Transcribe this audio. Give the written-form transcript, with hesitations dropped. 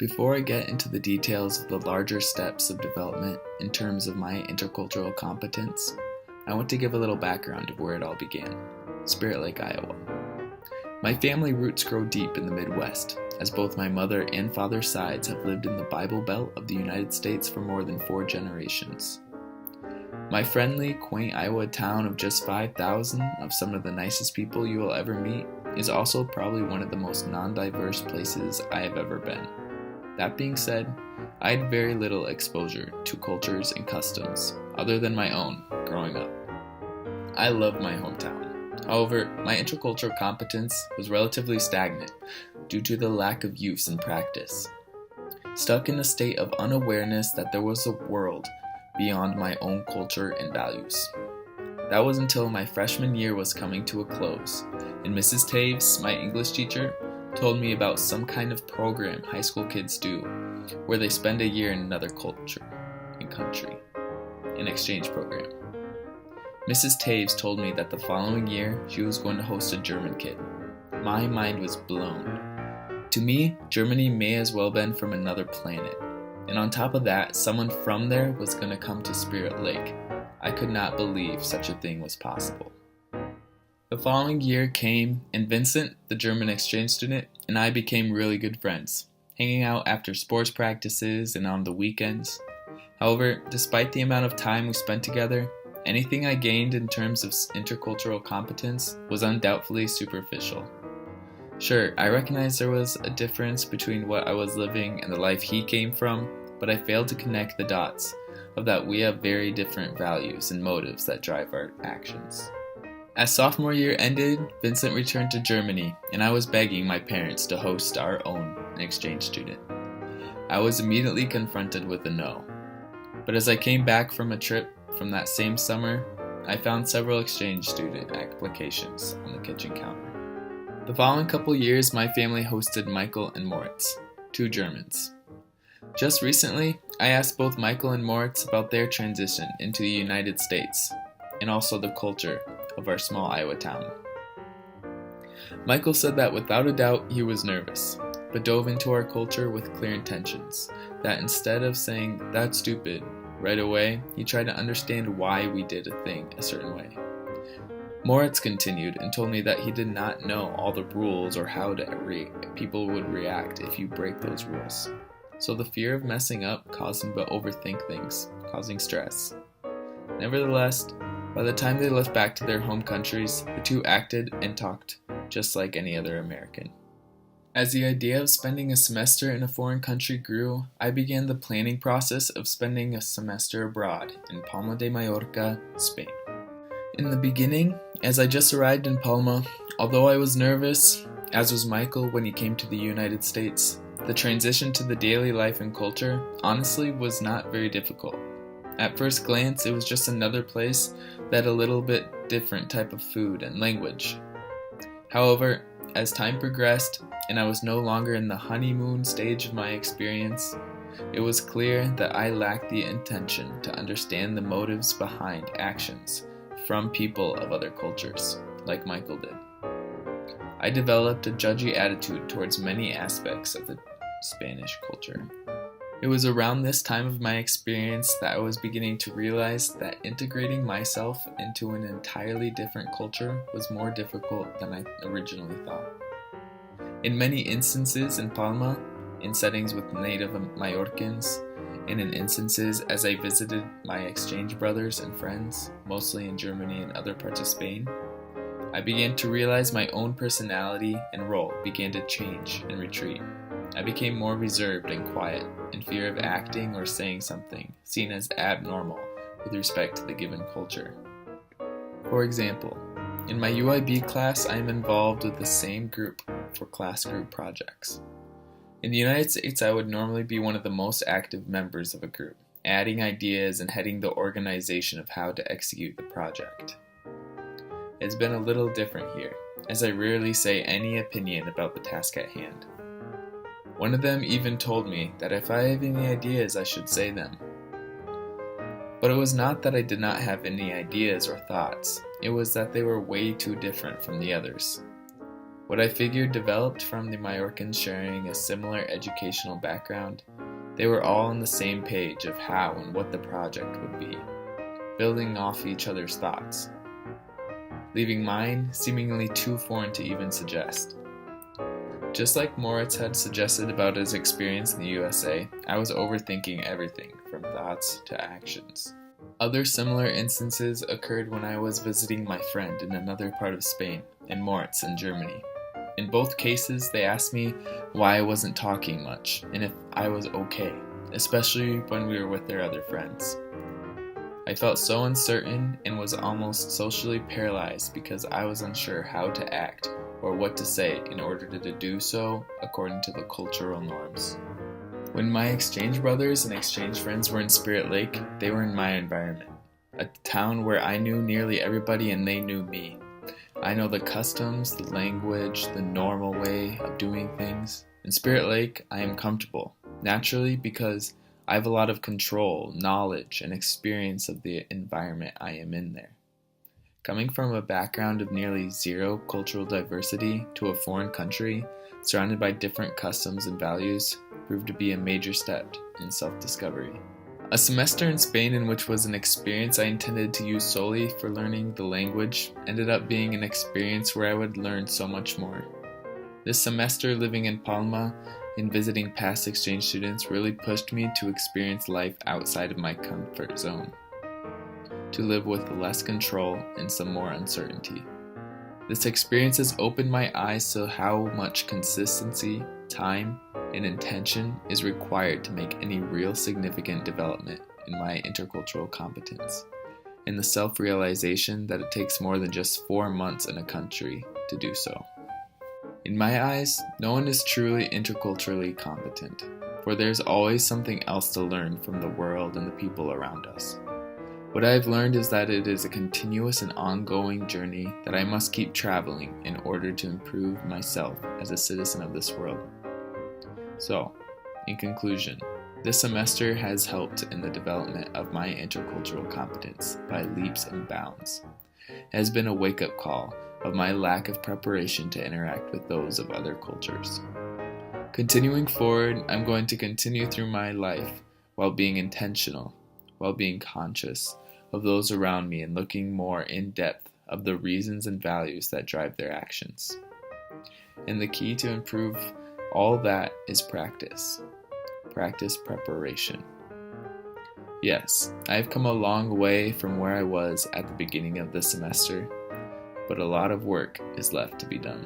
Before I get into the details of the larger steps of development in terms of my intercultural competence, I want to give a little background of where it all began, Spirit Lake, Iowa. My family roots grow deep in the Midwest, as both my mother and father's sides have lived in the Bible Belt of the United States for more than 4 generations. My friendly, quaint Iowa town of just 5,000 of some of the nicest people you will ever meet is also probably one of the most non-diverse places I have ever been. That being said, I had very little exposure to cultures and customs other than my own growing up. I love my hometown. However, my intercultural competence was relatively stagnant due to the lack of use and practice. Stuck in a state of unawareness that there was a world beyond my own culture and values. That was until my freshman year was coming to a close, and Mrs. Taves, my English teacher, told me about some kind of program high school kids do, where they spend a year in another culture and country, an exchange program. Mrs. Taves told me that the following year she was going to host a German kid. My mind was blown. To me, Germany may as well have been from another planet. And on top of that, someone from there was going to come to Spirit Lake. I could not believe such a thing was possible. The following year came, and Vincent, the German exchange student, and I became really good friends, hanging out after sports practices and on the weekends. However, despite the amount of time we spent together, anything I gained in terms of intercultural competence was undoubtedly superficial. Sure, I recognized there was a difference between what I was living and the life he came from, but I failed to connect the dots of that we have very different values and motives that drive our actions. As sophomore year ended, Vincent returned to Germany, and I was begging my parents to host our own exchange student. I was immediately confronted with a no. But as I came back from a trip from that same summer, I found several exchange student applications on the kitchen counter. The following couple years, my family hosted Michael and Moritz, 2 Germans. Just recently, I asked both Michael and Moritz about their transition into the United States, and also the culture of our small Iowa town. Michael said that without a doubt he was nervous, but dove into our culture with clear intentions, that instead of saying, "That's stupid," right away, he tried to understand why we did a thing a certain way. Moritz continued and told me that he did not know all the rules or how people would react if you break those rules. So the fear of messing up caused him to overthink things, causing stress. Nevertheless, by the time they left back to their home countries, the 2 acted and talked just like any other American. As the idea of spending a semester in a foreign country grew, I began the planning process of spending a semester abroad in Palma de Mallorca, Spain. In the beginning, as I just arrived in Palma, although I was nervous, as was Michael when he came to the United States, the transition to the daily life and culture honestly was not very difficult. At first glance, it was just another place that had a little bit different type of food and language. However, as time progressed and I was no longer in the honeymoon stage of my experience, it was clear that I lacked the intention to understand the motives behind actions from people of other cultures, like Michael did. I developed a judgy attitude towards many aspects of the Spanish culture. It was around this time of my experience that I was beginning to realize that integrating myself into an entirely different culture was more difficult than I originally thought. In many instances in Palma, in settings with native Mallorcans, and in instances as I visited my exchange brothers and friends, mostly in Germany and other parts of Spain, I began to realize my own personality and role began to change and retreat. I became more reserved and quiet, in fear of acting or saying something seen as abnormal with respect to the given culture. For example, in my UIB class, I am involved with the same group for class group projects. In the United States, I would normally be one of the most active members of a group, adding ideas and heading the organization of how to execute the project. It's been a little different here, as I rarely say any opinion about the task at hand. One of them even told me that if I have any ideas, I should say them. But it was not that I did not have any ideas or thoughts, it was that they were way too different from the others. What I figured developed from the Mallorcans sharing a similar educational background. They were all on the same page of how and what the project would be, building off each other's thoughts, leaving mine seemingly too foreign to even suggest. Just like Moritz had suggested about his experience in the USA, I was overthinking everything from thoughts to actions. Other similar instances occurred when I was visiting my friend in another part of Spain and Moritz in Germany. In both cases, they asked me why I wasn't talking much and if I was okay, especially when we were with their other friends. I felt so uncertain and was almost socially paralyzed because I was unsure how to act or what to say in order to do so according to the cultural norms. When my exchange brothers and exchange friends were in Spirit Lake, they were in my environment, a town where I knew nearly everybody and they knew me. I know the customs, the language, the normal way of doing things. In Spirit Lake, I am comfortable, naturally, because I have a lot of control, knowledge, and experience of the environment I am in there. Coming from a background of nearly zero cultural diversity to a foreign country, surrounded by different customs and values, proved to be a major step in self-discovery. A semester in Spain, in which was an experience I intended to use solely for learning the language, ended up being an experience where I would learn so much more. This semester living in Palma and visiting past exchange students really pushed me to experience life outside of my comfort zone, to live with less control and some more uncertainty. This experience has opened my eyes to how much consistency, time, and intention is required to make any real significant development in my intercultural competence, and the self-realization that it takes more than just 4 months in a country to do so. In my eyes, no one is truly interculturally competent, for there's always something else to learn from the world and the people around us. What I have learned is that it is a continuous and ongoing journey that I must keep traveling in order to improve myself as a citizen of this world. So, in conclusion, this semester has helped in the development of my intercultural competence by leaps and bounds. It has been a wake-up call of my lack of preparation to interact with those of other cultures. Continuing forward, I'm going to continue through my life while being intentional, while being conscious of those around me and looking more in depth of the reasons and values that drive their actions. And the key to improve all that is practice. Practice preparation. Yes, I have come a long way from where I was at the beginning of the semester, but a lot of work is left to be done.